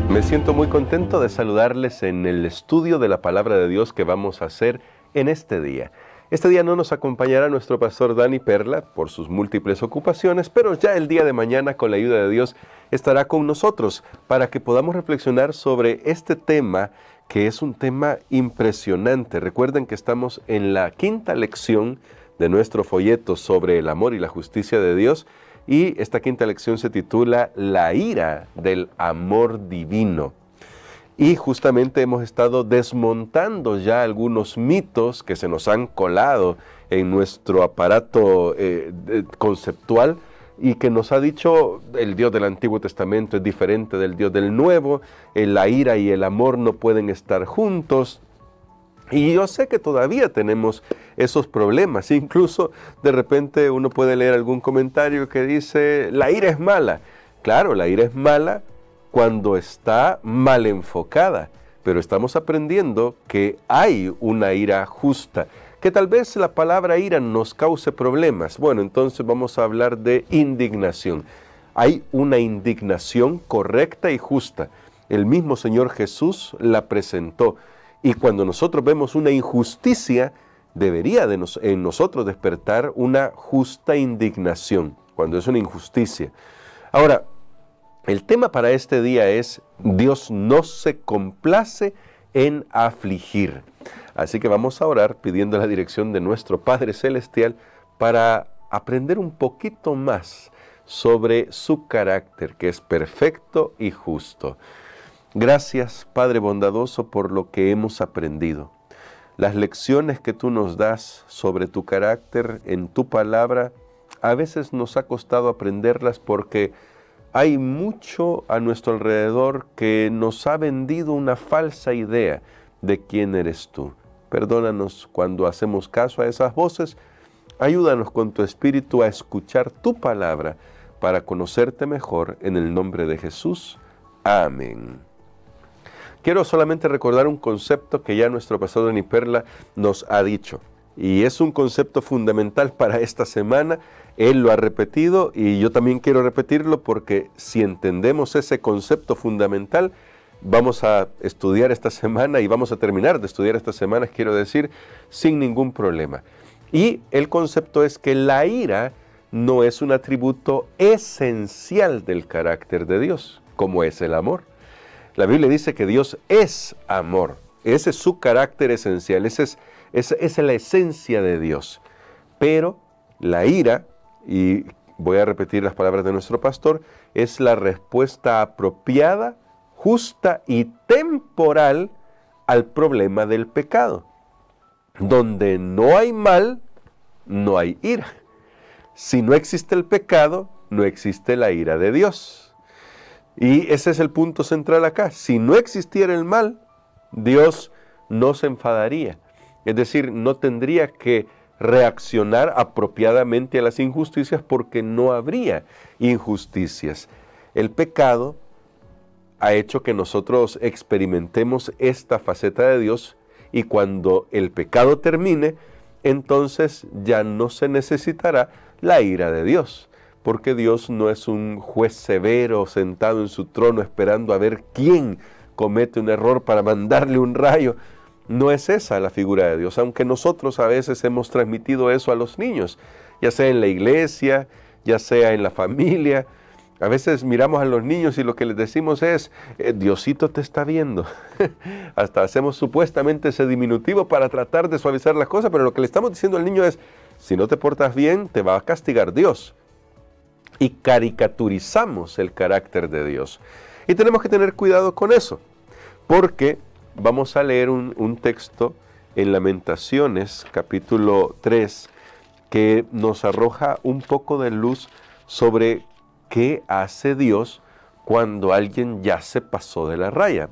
Me siento muy contento de saludarles en el estudio de la Palabra de Dios que vamos a hacer en este día. Este día no nos acompañará nuestro pastor Dani Perla por sus múltiples ocupaciones, pero ya el día de mañana, con la ayuda de Dios, estará con nosotros para que podamos reflexionar sobre este tema, que es un tema impresionante. Recuerden que estamos en la quinta lección de nuestro folleto sobre el amor y la justicia de Dios, y esta quinta lección se titula La ira del amor divino. Y justamente hemos estado desmontando ya algunos mitos que se nos han colado en nuestro aparato conceptual y que nos ha dicho el Dios del Antiguo Testamento es diferente del Dios del Nuevo, la ira y el amor no pueden estar juntos. Y yo sé que todavía tenemos esos problemas. Incluso de repente uno puede leer algún comentario que dice, la ira es mala. Claro, la ira es mala cuando está mal enfocada, pero estamos aprendiendo que hay una ira justa, que tal vez la palabra ira nos cause problemas. Bueno, entonces vamos a hablar de indignación. Hay una indignación correcta y justa. El mismo Señor Jesús la presentó. Y cuando nosotros vemos una injusticia, debería en nosotros despertar una justa indignación, cuando es una injusticia. Ahora, el tema para este día es, Dios no se complace en afligir. Así que vamos a orar pidiendo la dirección de nuestro Padre Celestial para aprender un poquito más sobre su carácter, que es perfecto y justo. Gracias, Padre bondadoso, por lo que hemos aprendido. Las lecciones que tú nos das sobre tu carácter en tu palabra, a veces nos ha costado aprenderlas porque hay mucho a nuestro alrededor que nos ha vendido una falsa idea de quién eres tú. Perdónanos cuando hacemos caso a esas voces. Ayúdanos con tu Espíritu a escuchar tu palabra para conocerte mejor en el nombre de Jesús. Amén. Quiero solamente recordar un concepto que ya nuestro pastor Dani Perla nos ha dicho. Y es un concepto fundamental para esta semana. Él lo ha repetido y yo también quiero repetirlo porque si entendemos ese concepto fundamental, vamos a estudiar esta semana y vamos a terminar de estudiar esta semana, quiero decir, sin ningún problema. Y el concepto es que la ira no es un atributo esencial del carácter de Dios, como es el amor. La Biblia dice que Dios es amor. Ese es su carácter esencial, esa es la esencia de Dios. Pero la ira, y voy a repetir las palabras de nuestro pastor, es la respuesta apropiada, justa y temporal al problema del pecado. Donde no hay mal, no hay ira. Si no existe el pecado, no existe la ira de Dios. Y ese es el punto central acá. Si no existiera el mal, Dios no se enfadaría. Es decir, no tendría que reaccionar apropiadamente a las injusticias porque no habría injusticias. El pecado ha hecho que nosotros experimentemos esta faceta de Dios y cuando el pecado termine, entonces ya no se necesitará la ira de Dios. Porque Dios no es un juez severo sentado en su trono esperando a ver quién comete un error para mandarle un rayo. No es esa la figura de Dios, aunque nosotros a veces hemos transmitido eso a los niños, ya sea en la iglesia, ya sea en la familia. A veces miramos a los niños y lo que les decimos es, Diosito te está viendo. Hasta hacemos supuestamente ese diminutivo para tratar de suavizar las cosas, pero lo que le estamos diciendo al niño es, si no te portas bien, te va a castigar Dios. Y caricaturizamos el carácter de Dios. Y tenemos que tener cuidado con eso, porque vamos a leer un texto en Lamentaciones, capítulo 3, que nos arroja un poco de luz sobre qué hace Dios cuando alguien ya se pasó de la raya.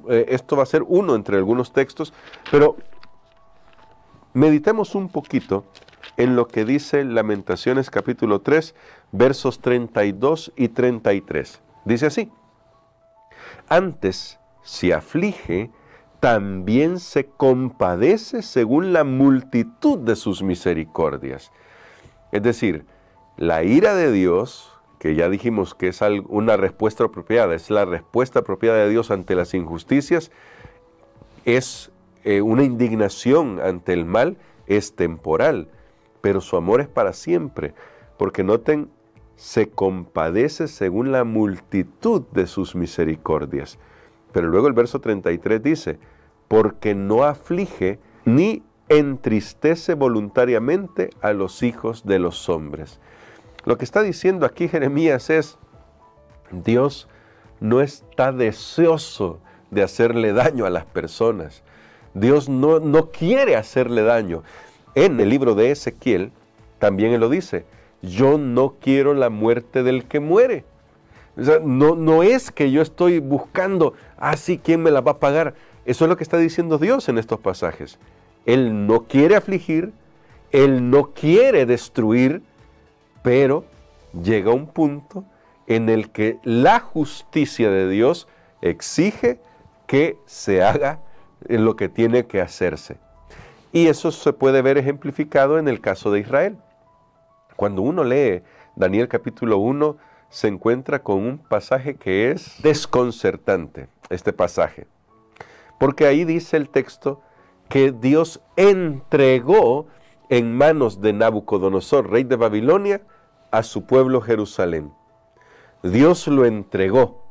Esto va a ser uno entre algunos textos, pero meditemos un poquito en lo que dice Lamentaciones capítulo 3, versos 32 y 33. Dice así: Antes, si aflige, también se compadece según la multitud de sus misericordias. Es decir, la ira de Dios, que ya dijimos que es una respuesta apropiada, es la respuesta apropiada de Dios ante las injusticias, es una indignación ante el mal, es temporal, pero su amor es para siempre, porque noten, se compadece según la multitud de sus misericordias. Pero luego el verso 33 dice, porque no aflige ni entristece voluntariamente a los hijos de los hombres. Lo que está diciendo aquí Jeremías es, Dios no está deseoso de hacerle daño a las personas. Dios no quiere hacerle daño. En el libro de Ezequiel también él lo dice, yo no quiero la muerte del que muere. O sea, no es que yo estoy buscando, sí, ¿quién me la va a pagar? Eso es lo que está diciendo Dios en estos pasajes. Él no quiere afligir, Él no quiere destruir, pero llega un punto en el que la justicia de Dios exige que se haga lo que tiene que hacerse. Y eso se puede ver ejemplificado en el caso de Israel. Cuando uno lee Daniel capítulo 1, se encuentra con un pasaje que es desconcertante, este pasaje. Porque ahí dice el texto que Dios entregó en manos de Nabucodonosor, rey de Babilonia, a su pueblo Jerusalén. Dios lo entregó.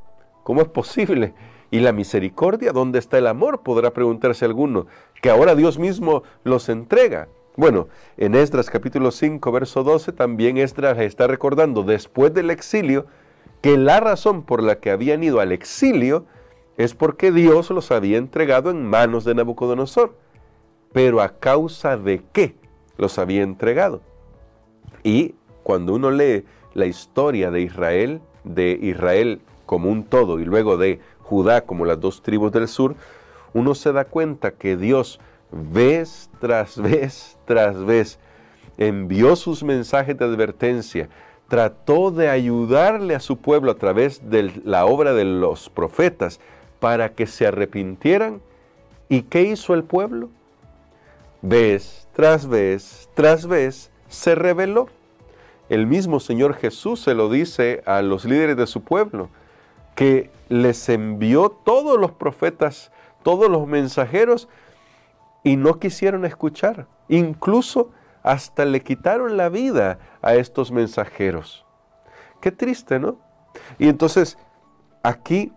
¿Cómo es posible? ¿Y la misericordia? ¿Dónde está el amor? Podrá preguntarse alguno, que ahora Dios mismo los entrega. Bueno, en Esdras capítulo 5, verso 12, también Esdras está recordando, después del exilio, que la razón por la que habían ido al exilio es porque Dios los había entregado en manos de Nabucodonosor. Pero ¿a causa de qué los había entregado? Y cuando uno lee la historia de Israel como un todo y luego de Judá como las dos tribus del sur, uno se da cuenta que Dios vez tras vez tras vez envió sus mensajes de advertencia, trató de ayudarle a su pueblo a través de la obra de los profetas para que se arrepintieran. ¿Y qué hizo el pueblo? Vez tras vez tras vez se rebeló. El mismo Señor Jesús se lo dice a los líderes de su pueblo, que les envió todos los profetas, todos los mensajeros, y no quisieron escuchar. Incluso hasta le quitaron la vida a estos mensajeros. Qué triste, ¿no? Y entonces aquí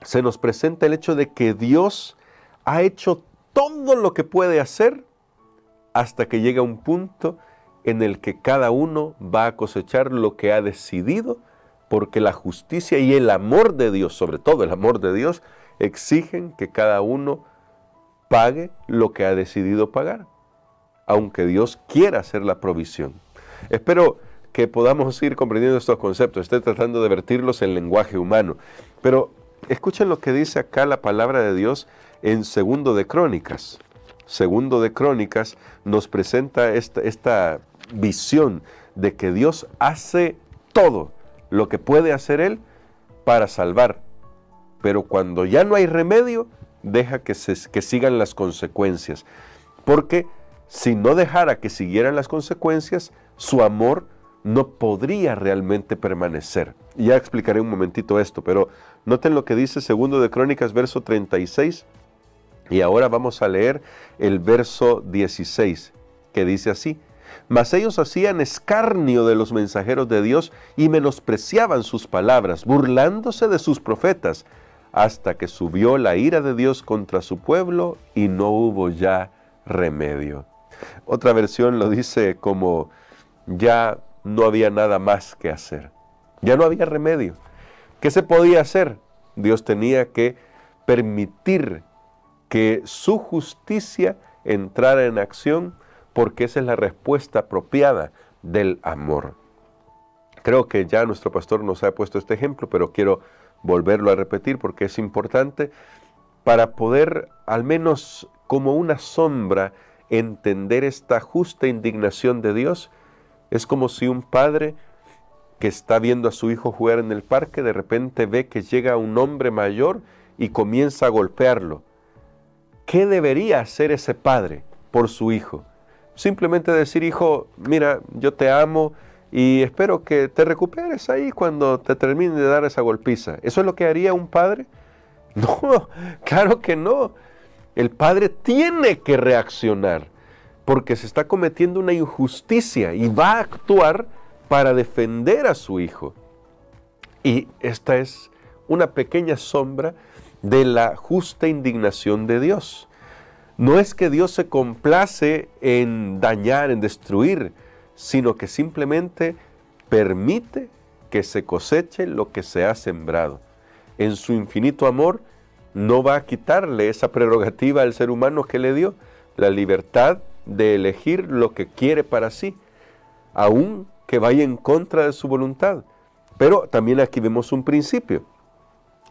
se nos presenta el hecho de que Dios ha hecho todo lo que puede hacer hasta que llega un punto en el que cada uno va a cosechar lo que ha decidido, porque la justicia y el amor de Dios, sobre todo el amor de Dios, exigen que cada uno pague lo que ha decidido pagar, aunque Dios quiera hacer la provisión. Espero que podamos ir comprendiendo estos conceptos. Estoy tratando de vertirlos en lenguaje humano, pero escuchen lo que dice acá la palabra de Dios en Segundo de Crónicas. Segundo de Crónicas nos presenta esta visión de que Dios hace todo lo que puede hacer Él para salvar, pero cuando ya no hay remedio, deja que sigan las consecuencias, porque si no dejara que siguieran las consecuencias, su amor no podría realmente permanecer. Y ya explicaré un momentito esto, pero noten lo que dice Segundo de Crónicas, verso 36, y ahora vamos a leer el verso 16, que dice así: Mas ellos hacían escarnio de los mensajeros de Dios y menospreciaban sus palabras, burlándose de sus profetas, hasta que subió la ira de Dios contra su pueblo y no hubo ya remedio. Otra versión lo dice como: ya no había nada más que hacer. Ya no había remedio. ¿Qué se podía hacer? Dios tenía que permitir que su justicia entrara en acción, porque esa es la respuesta apropiada del amor. Creo que ya nuestro pastor nos ha puesto este ejemplo, pero quiero volverlo a repetir porque es importante para poder, al menos como una sombra, entender esta justa indignación de Dios. Es como si un padre que está viendo a su hijo jugar en el parque, de repente ve que llega un hombre mayor y comienza a golpearlo. ¿Qué debería hacer ese padre por su hijo? Simplemente decir: hijo, mira, yo te amo, y espero que te recuperes ahí cuando te termine de dar esa golpiza. ¿Eso es lo que haría un padre? No, claro que no. El padre tiene que reaccionar porque se está cometiendo una injusticia y va a actuar para defender a su hijo. Y esta es una pequeña sombra de la justa indignación de Dios. No es que Dios se complace en dañar, en destruir, sino que simplemente permite que se coseche lo que se ha sembrado. En su infinito amor no va a quitarle esa prerrogativa al ser humano que le dio, la libertad de elegir lo que quiere para sí, aun que vaya en contra de su voluntad. Pero también aquí vemos un principio.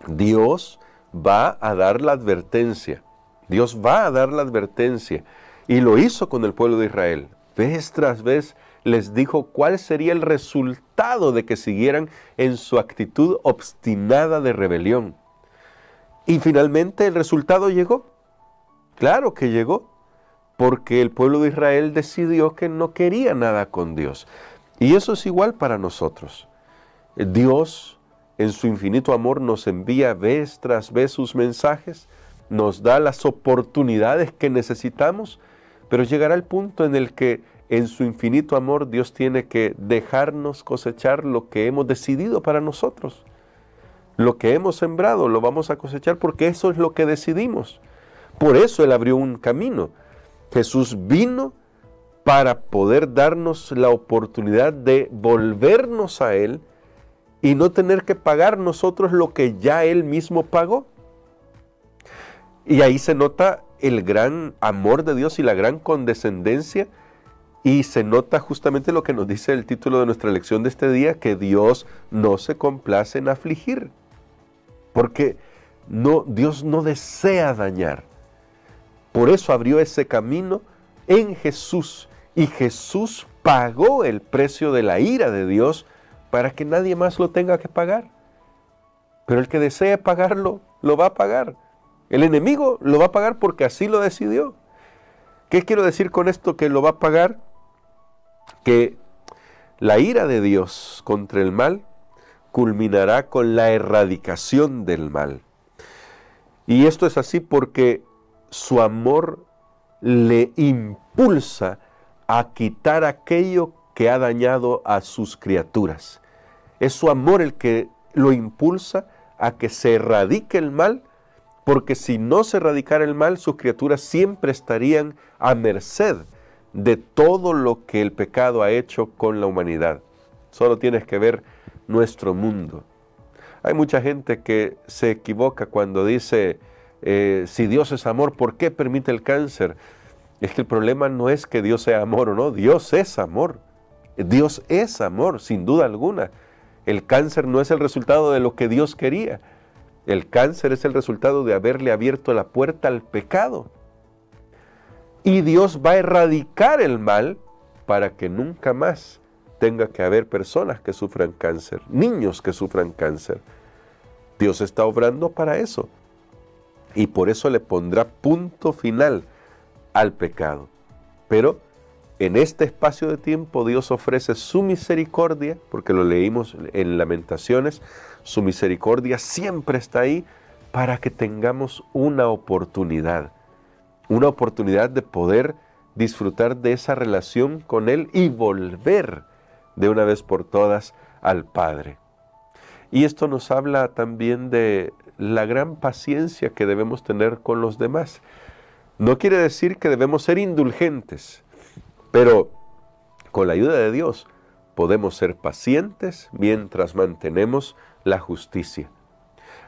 Dios va a dar la advertencia. Dios va a dar la advertencia. Y lo hizo con el pueblo de Israel. Vez tras vez les dijo cuál sería el resultado de que siguieran en su actitud obstinada de rebelión. Y finalmente el resultado llegó. Claro que llegó, porque el pueblo de Israel decidió que no quería nada con Dios. Y eso es igual para nosotros. Dios, en su infinito amor, nos envía vez tras vez sus mensajes, nos da las oportunidades que necesitamos, pero llegará el punto en el que en su infinito amor Dios tiene que dejarnos cosechar lo que hemos decidido para nosotros. Lo que hemos sembrado lo vamos a cosechar porque eso es lo que decidimos. Por eso Él abrió un camino. Jesús vino para poder darnos la oportunidad de volvernos a Él y no tener que pagar nosotros lo que ya Él mismo pagó. Y ahí se nota el gran amor de Dios y la gran condescendencia, y se nota justamente lo que nos dice el título de nuestra lección de este día, que Dios no se complace en afligir, porque Dios no desea dañar. Por eso abrió ese camino en Jesús, y Jesús pagó el precio de la ira de Dios para que nadie más lo tenga que pagar. Pero el que desee pagarlo, lo va a pagar. El enemigo lo va a pagar porque así lo decidió. ¿Qué quiero decir con esto que lo va a pagar? Que la ira de Dios contra el mal culminará con la erradicación del mal. Y esto es así porque su amor le impulsa a quitar aquello que ha dañado a sus criaturas. Es su amor el que lo impulsa a que se erradique el mal, porque si no se erradicara el mal, sus criaturas siempre estarían a merced de todo lo que el pecado ha hecho con la humanidad. Solo tienes que ver nuestro mundo. Hay mucha gente que se equivoca cuando dice, si Dios es amor, ¿por qué permite el cáncer? Es que el problema no es que Dios sea amor o no, Dios es amor. Dios es amor, sin duda alguna. El cáncer no es el resultado de lo que Dios quería. El cáncer es el resultado de haberle abierto la puerta al pecado. Y Dios va a erradicar el mal para que nunca más tenga que haber personas que sufran cáncer, niños que sufran cáncer. Dios está obrando para eso. Y por eso le pondrá punto final al pecado. Pero en este espacio de tiempo Dios ofrece su misericordia, porque lo leímos en Lamentaciones, su misericordia siempre está ahí para que tengamos una oportunidad de poder disfrutar de esa relación con Él y volver de una vez por todas al Padre. Y esto nos habla también de la gran paciencia que debemos tener con los demás. No quiere decir que debemos ser indulgentes, pero con la ayuda de Dios podemos ser pacientes mientras mantenemos la justicia.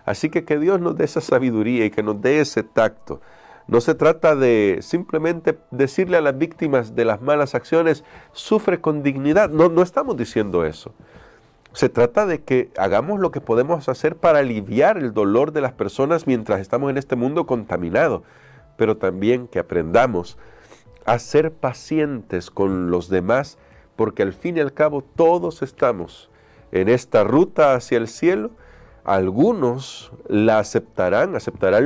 Así que Dios nos dé esa sabiduría y que nos dé ese tacto. No se trata de simplemente decirle a las víctimas de las malas acciones, sufre con dignidad. No estamos diciendo eso. Se trata de que hagamos lo que podemos hacer para aliviar el dolor de las personas mientras estamos en este mundo contaminado, pero también que aprendamos a ser pacientes con los demás, porque al fin y al cabo todos estamos en esta ruta hacia el cielo. Algunos la aceptarán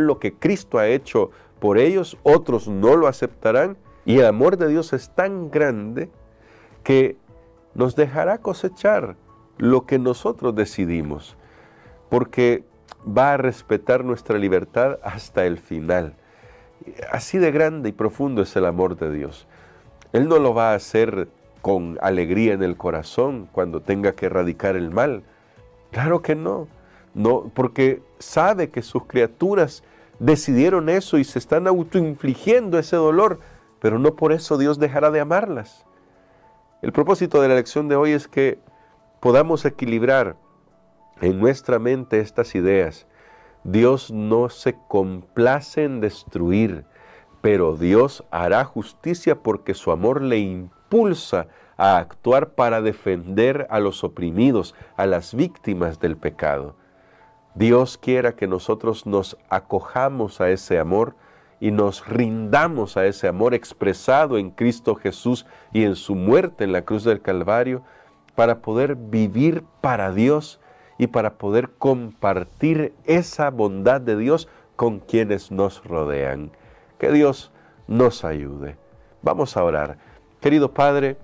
lo que Cristo ha hecho por ellos, otros no lo aceptarán, y el amor de Dios es tan grande que nos dejará cosechar lo que nosotros decidimos, porque va a respetar nuestra libertad hasta el final. Así de grande y profundo es el amor de Dios. Él no lo va a hacer con alegría en el corazón cuando tenga que erradicar el mal. Claro que no, porque sabe que sus criaturas decidieron eso y se están autoinfligiendo ese dolor, pero no por eso Dios dejará de amarlas. El propósito de la lección de hoy es que podamos equilibrar en nuestra mente estas ideas. Dios no se complace en destruir, pero Dios hará justicia porque su amor le impulsa a actuar para defender a los oprimidos, a las víctimas del pecado. Dios quiera que nosotros nos acojamos a ese amor y nos rindamos a ese amor expresado en Cristo Jesús y en su muerte en la cruz del Calvario, para poder vivir para Dios y para poder compartir esa bondad de Dios con quienes nos rodean. Que Dios nos ayude. Vamos a orar. Querido Padre,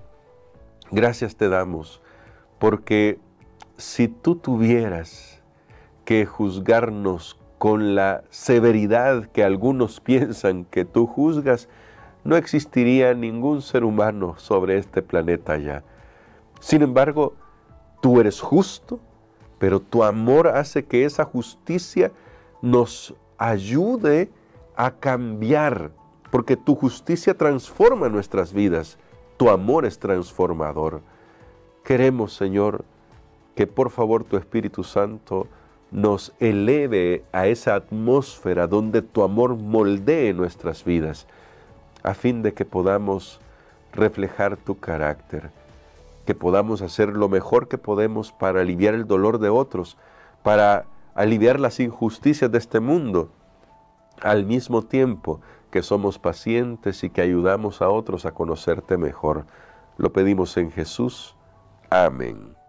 gracias te damos, porque si tú tuvieras que juzgarnos con la severidad que algunos piensan que tú juzgas, no existiría ningún ser humano sobre este planeta ya. Sin embargo, tú eres justo, pero tu amor hace que esa justicia nos ayude a cambiar, porque tu justicia transforma nuestras vidas, tu amor es transformador. Queremos, Señor, que por favor tu Espíritu Santo nos eleve a esa atmósfera donde tu amor moldee nuestras vidas, a fin de que podamos reflejar tu carácter, que podamos hacer lo mejor que podemos para aliviar el dolor de otros, para aliviar las injusticias de este mundo, al mismo tiempo que somos pacientes y que ayudamos a otros a conocerte mejor. Lo pedimos en Jesús. Amén.